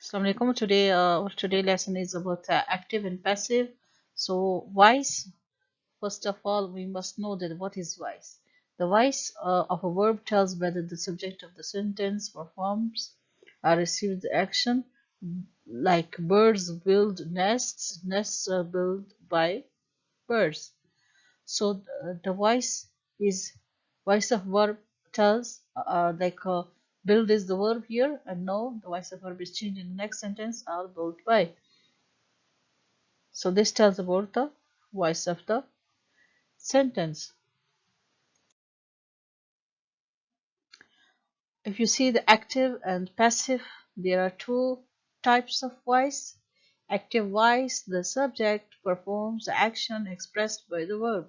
Assalamu alaikum. Today, our today lesson is about active and passive. So, voice. First of all, we must know that what is voice. The voice of a verb tells whether the subject of the sentence performs or receives the action. Like birds build nests. Nests are built by birds. So the voice of verb tells build is the verb here, and now the voice of verb is changed in the next sentence are built by. So this tells about the voice of the sentence. If you see the active and passive, there are two types of voice. Active voice, the subject performs the action expressed by the verb.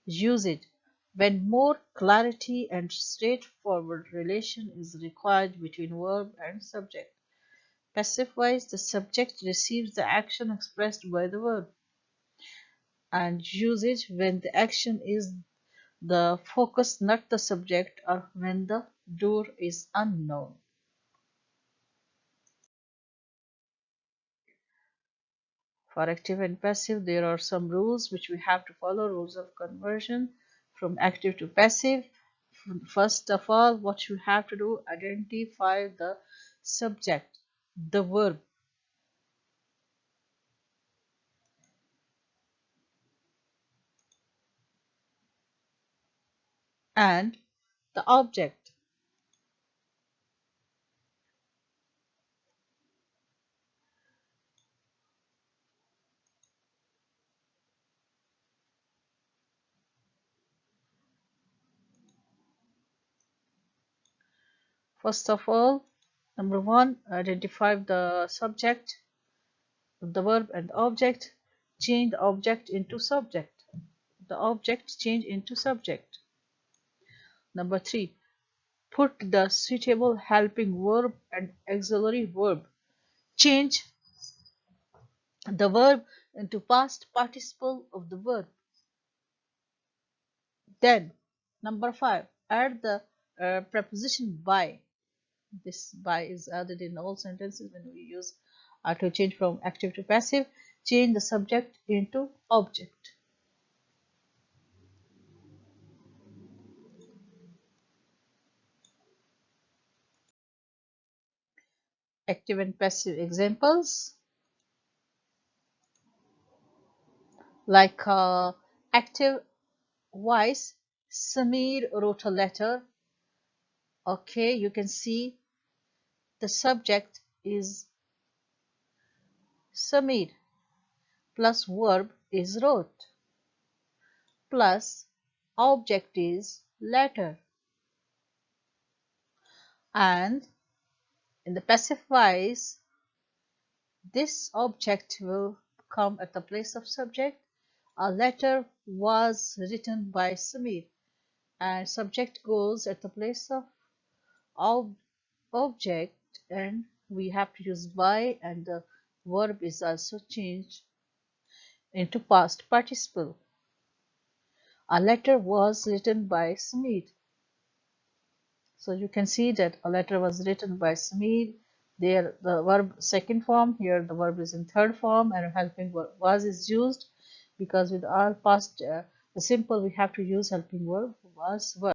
Usage: when more clarity and straightforward relation is required between verb and subject. Passive voice, the subject receives the action expressed by the verb. And usage: when the action is the focus, not the subject, or when the doer is unknown. For active and passive, there are some rules which we have to follow, rules of conversion from active to passive. First of all, what you have to do, identify the subject, the verb, and the object. First of all, number one, identify the subject, the verb, and the object. Change the object into subject. The object change into subject. Number three, put the suitable helping verb and auxiliary verb. Change the verb into past participle of the verb. Then, number five, add the preposition by. This by is added in all sentences when we use to change from active to passive. Change the subject into object. Active and passive examples, like active voice, Samir wrote a letter. Okay, you can see the subject is Samir plus verb is wrote plus object is letter. And in the passive voice, this object will come at the place of subject. A letter was written by Samir, and subject goes at the place of ob object, and we have to use by, and the verb is also changed into past participle. A letter was written by Samir. So you can see that a letter was written by Samir. There the verb second form, here the verb is in third form, and helping verb was is used because with all past the simple we have to use helping verb was were.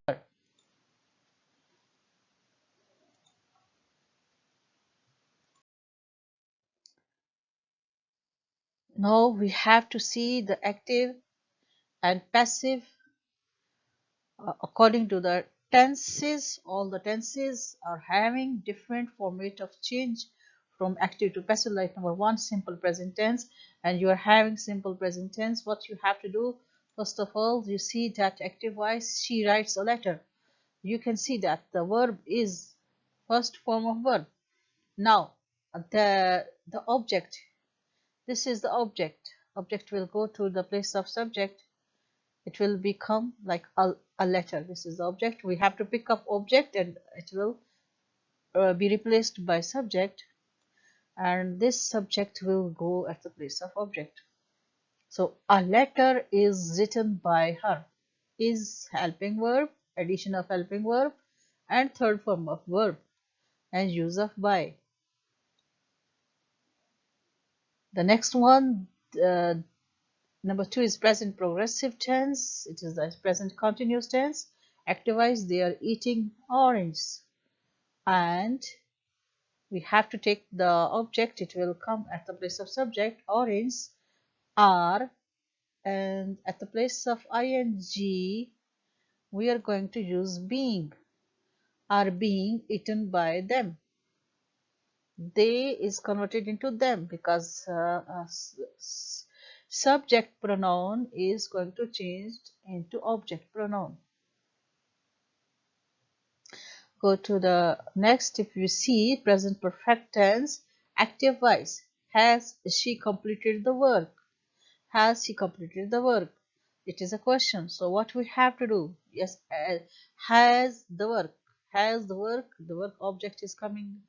Now we have to see the active and passive according to the tenses. All the tenses are having different format of change from active to passive. Like number one, simple present tense, and you are having simple present tense. What you have to do, first of all, you see that active voice, she writes a letter. You can see that the verb is first form of verb. Now the object, this is the object. Object will go to the place of subject. It will become like a letter. This is the object. We have to pick up object, and it will be replaced by subject, and this subject will go at the place of object. So a letter is written by her is helping verb, addition of helping verb, and third form of verb, and use of by. The next one, uh, number 2 is present progressive tense. It is the present continuous tense. Activize, they are eating oranges. And we have to take the object, it will come at the place of subject, orange, are, and at the place of ing, we are going to use being, are being eaten by them. They is converted into them because subject pronoun is going to change into object pronoun. Go to the next. If you see present perfect tense, active voice, has she completed the work? Has he completed the work? It is a question. So what we have to do? Yes, has the work. Has the work. The work object is coming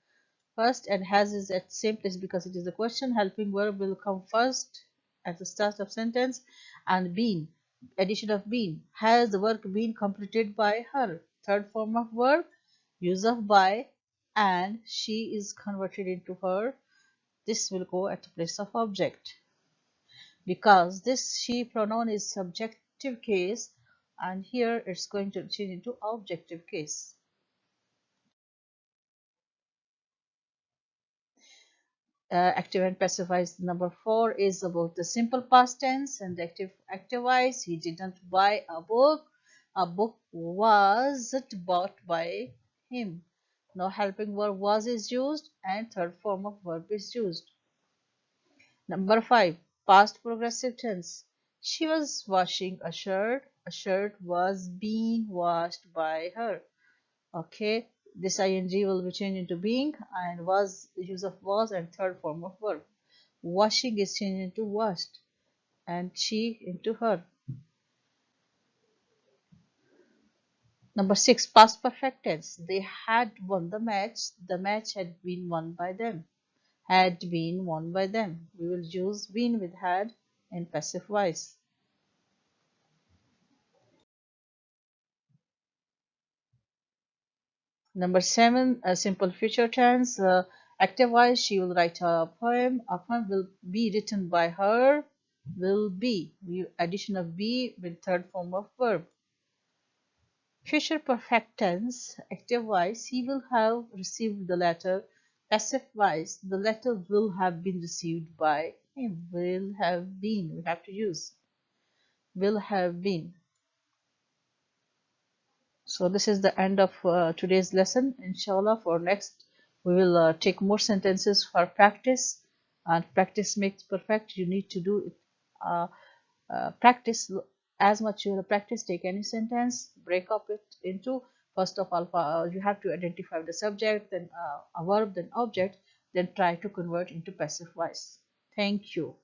first, and has is at same place because it is a question. Helping verb will come first at the start of sentence, and been, addition of been. Has the work been completed by her? Third form of verb, use of by, and she is converted into her. This will go at the place of object because this she pronoun is subjective case, and here it's going to change into objective case. Active and passive voice number 4 is about the simple past tense, and active voice, he didn't buy a book. A book wasn't bought by him. Now helping verb was is used, and third form of verb is used. Number 5, past progressive tense. She was washing a shirt. A shirt was being washed by her. Okay, this ing will be changed into being, and was, the use of was, and third form of verb. Washing is changed into washed, and she into her. Number 6, past perfect tense. They had won the match. The match had been won by them. Had been won by them. We will use been with had in passive voice. Number 7, a simple future tense. Active voice, she will write a poem. A poem will be written by her. Will be. Addition of be with third form of verb. Future perfect tense. Active voice, he will have received the letter. Passive voice, the letter will have been received by him. Will have been. We have to use. Will have been. So this is the end of today's lesson. Inshallah, for next we will take more sentences for practice, and practice makes perfect. You need to do it, practice as much you practice. Take any sentence, break up it into, first of all, you have to identify the subject, then a verb, then object, then try to convert into passive voice. Thank you.